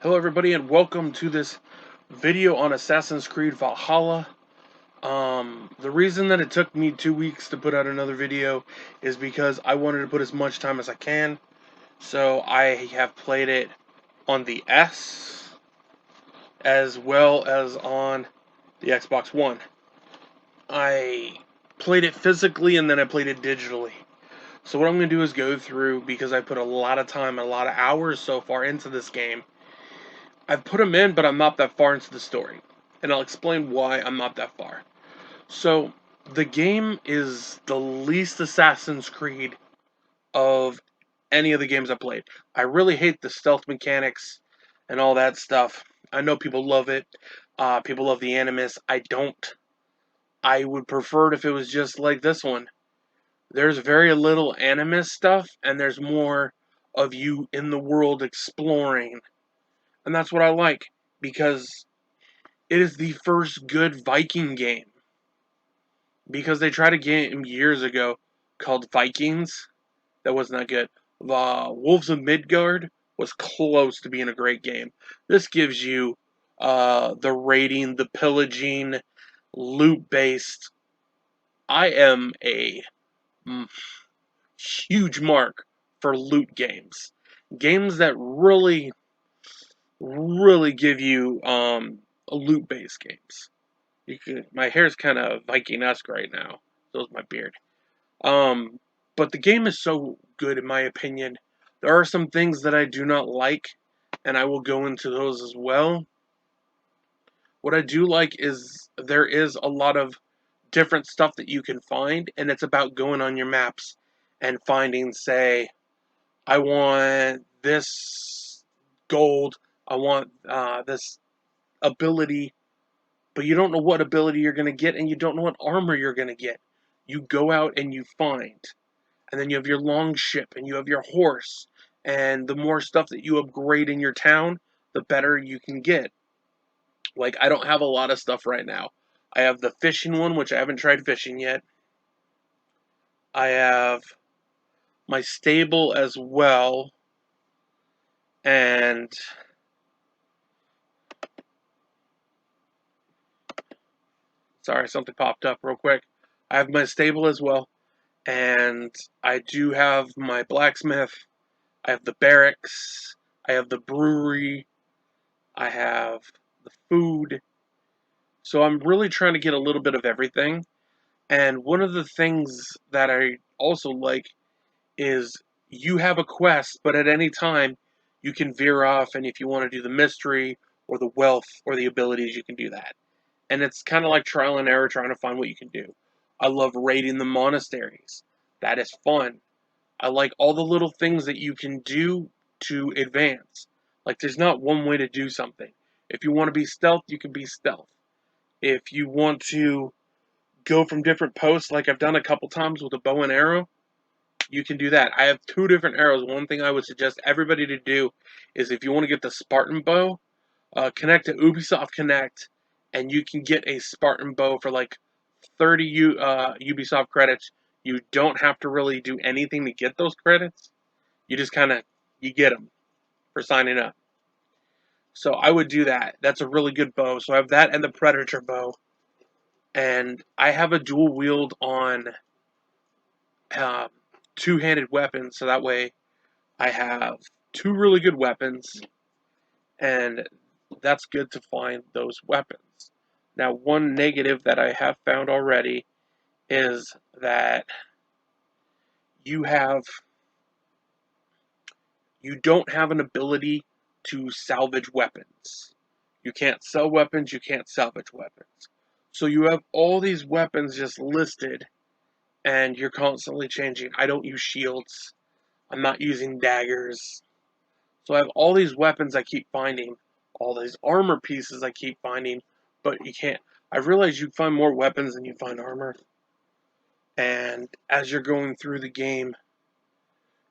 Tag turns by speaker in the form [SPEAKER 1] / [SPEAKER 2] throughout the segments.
[SPEAKER 1] Hello everybody and welcome to this video on Assassin's Creed Valhalla. The reason that it took me 2 weeks to put out another video is because I wanted to put as much time as I can. So I have played it on the S as well as on the Xbox One. I played it physically and then I played it digitally. So what I'm going to do is go through, because I put a lot of time, a lot of hours so far into this game. I've put them in, but I'm not that far into the story. And I'll explain why I'm not that far. So, the game is the least Assassin's Creed of any of the games I played. I really hate the stealth mechanics and all that stuff. I know people love it. People love the Animus. I don't. I would prefer it if it was just like this one. There's very little Animus stuff, and there's more of you in the world exploring. And that's what I like, because it is the first good Viking game. Because they tried a game years ago called Vikings that was not good. Wolves of Midgard was close to being a great game. This gives you the raiding, the pillaging, loot-based. I am a huge mark for loot games. Games that really give you loot-based games. My hair's kind of Viking-esque right now. So is my beard. Um, but the game is so good, in my opinion. There are some things that I do not like, and I will go into those as well. What I do like is there is a lot of different stuff that you can find, and it's about going on your maps and finding, say, I want this gold, I want this ability, but you don't know what ability you're going to get, and you don't know what armor you're going to get. You go out and you find. And then you have your long ship, and you have your horse, and the more stuff that you upgrade in your town, the better you can get. Like, I don't have a lot of stuff right now. I have the fishing one, which I haven't tried fishing yet. I have my stable as well, and sorry, something popped up real quick. I have my stable as well, and I do have my blacksmith. I have the barracks. I have the brewery. I have the food. So I'm really trying to get a little bit of everything. And one of the things that I also like is you have a quest, but at any time you can veer off, and if you want to do the mystery or the wealth or the abilities, you can do that. And it's kind of like trial and error trying to find what you can do. I love raiding the monasteries. That is fun. I like all the little things that you can do to advance. Like, there's not one way to do something. If you want to be stealth, you can be stealth. If you want to go from different posts, like I've done a couple times with a bow and arrow, you can do that. I have two different arrows. One thing I would suggest everybody to do is, if you want to get the Spartan bow, connect to Ubisoft Connect, and you can get a Spartan bow for like 30 Ubisoft credits. You don't have to really do anything to get those credits. You just you get them for signing up. So I would do that. That's a really good bow. So I have that and the Predator bow. And I have a dual wield on uh, two-handed weapons, so that way I have two really good weapons, and that's good to find those weapons. Now, one negative that I have found already is that you have you don't have an ability to salvage weapons. You can't sell weapons, you can't salvage weapons. So you have all these weapons just listed, and you're constantly changing. I don't use shields. I'm not using daggers. So I have all these weapons I keep finding, all these armor pieces I keep finding, but you can't. I realize you find more weapons than you find armor. And as you're going through the game,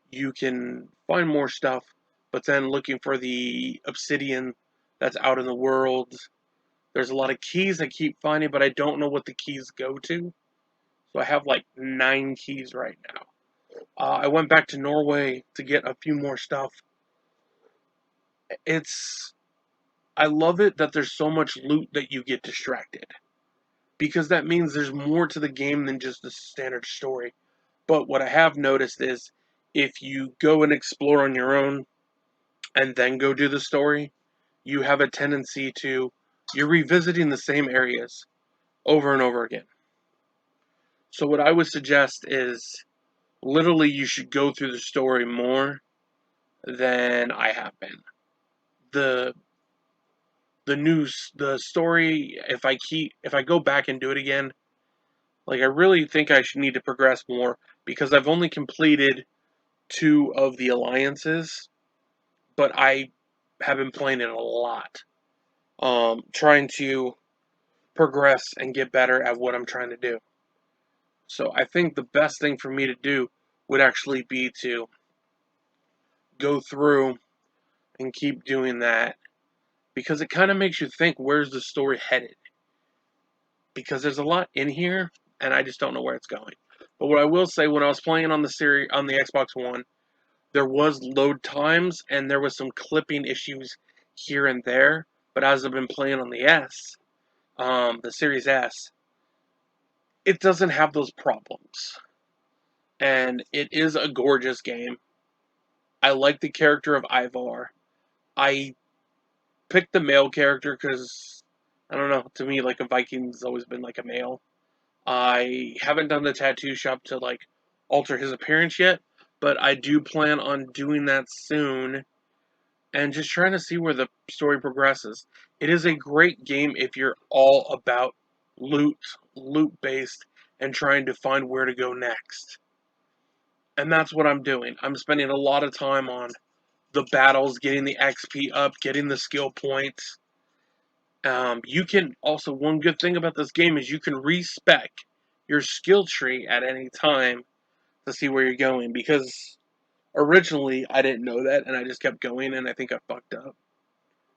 [SPEAKER 1] you can find more stuff, but then looking for the obsidian that's out in the world. There's a lot of keys I keep finding, but I don't know what the keys go to. So I have like 9 keys right now. I went back to Norway to get a few more stuff. It's I love it that there's so much loot that you get distracted, because that means there's more to the game than just the standard story. But what I have noticed is if you go and explore on your own and then go do the story, you have a tendency to you're revisiting the same areas over and over again. So what I would suggest is literally you should go through the story more than I have been. The the story, if I go back and do it again, like I really think I should need to progress more because I've only completed two of the alliances, but I have been playing it a lot. Trying to progress and get better at what I'm trying to do. So I think the best thing for me to do would actually be to go through and keep doing that because it kind of makes you think, where's the story headed? Because there's a lot in here and I just don't know where it's going. But what I will say, when I was playing on the Xbox One, there was load times and there was some clipping issues here and there. But as I've been playing on the Series S, it doesn't have those problems. And it is a gorgeous game. I like the character of Ivar. I picked the male character because, I don't know, to me, like, a Viking's always been like a male. I haven't done the tattoo shop to, like, alter his appearance yet, but I do plan on doing that soon and just trying to see where the story progresses. It is a great game if you're all about loot based, and trying to find where to go next. And that's what I'm doing. I'm spending a lot of time on the battles, getting the XP up, getting the skill points. You can also, one good thing about this game is you can respec your skill tree at any time to see where you're going, because originally I didn't know that and I just kept going and I think I fucked up.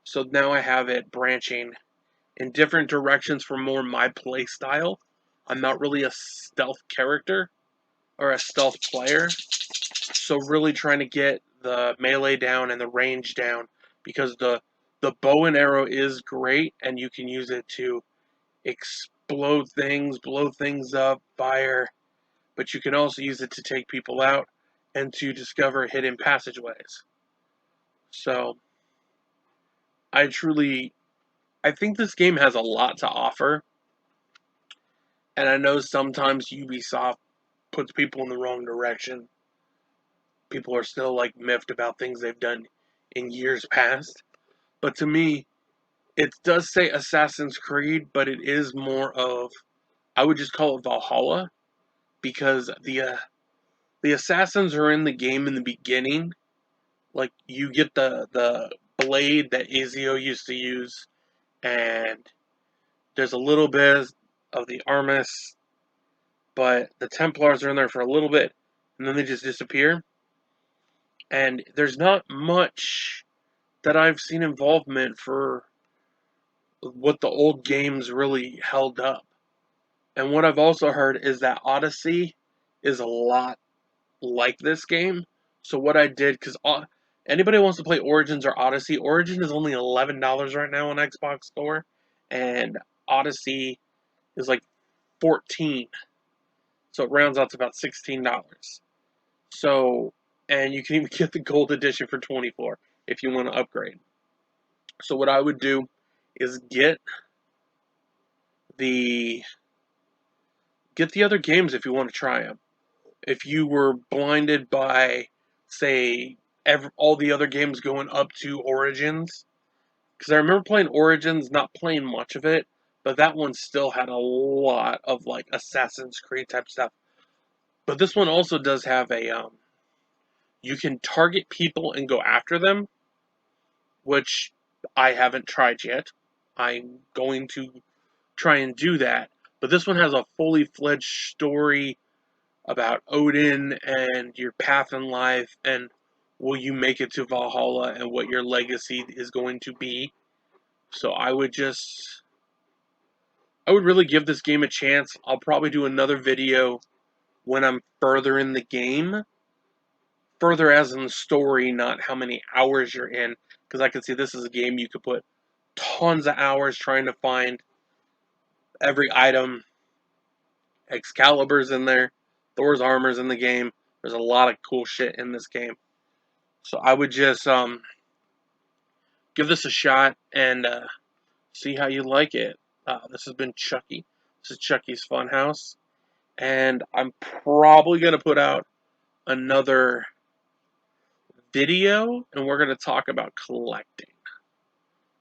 [SPEAKER 1] So now I have it branching in different directions for more my play style. I'm not really a stealth character or a stealth player, so really trying to get the melee down and the range down, because the bow and arrow is great and you can use it to explode things, blow things up, fire, but you can also use it to take people out and to discover hidden passageways. So I think this game has a lot to offer, and I know sometimes Ubisoft puts people in the wrong direction. People are still like miffed about things they've done in years past. But to me, it does say Assassin's Creed, but it is more of, I would just call it Valhalla, because the assassins are in the game in the beginning. Like, you get the blade that Ezio used to use, and there's a little bit of the Armis, but the Templars are in there for a little bit, and then they just disappear. And there's not much that I've seen involvement for what the old games really held up. And what I've also heard is that Odyssey is a lot like this game. So what I did, because anybody who wants to play Origins or Odyssey, Origin is only $11 right now on Xbox Store, and Odyssey is like 14. So it rounds out to about $16. So, and you can even get the gold edition for 24 if you want to upgrade. So what I would do is the get the other games if you want to try them. If you were blinded by, say, all the other games going up to Origins, because I remember playing Origins, not playing much of it, but that one still had a lot of like Assassin's Creed type stuff. But this one also does have you can target people and go after them, which I haven't tried yet. I'm going to try and do that. But this one has a fully fledged story about Odin and your path in life, and will you make it to Valhalla, and what your legacy is going to be. So I would really give this game a chance. I'll probably do another video when I'm further in the game. Further as in the story, not how many hours you're in, because I can see this is a game you could put tons of hours trying to find every item. Excalibur's in there. Thor's armor's in the game. There's a lot of cool shit in this game. So I would just give this a shot and see how you like it. This has been Chucky. This is Chucky's Funhouse. And I'm probably going to put out another video, and we're going to talk about collecting.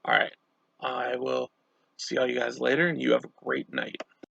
[SPEAKER 1] Alright, I will see all you guys later, and you have a great night.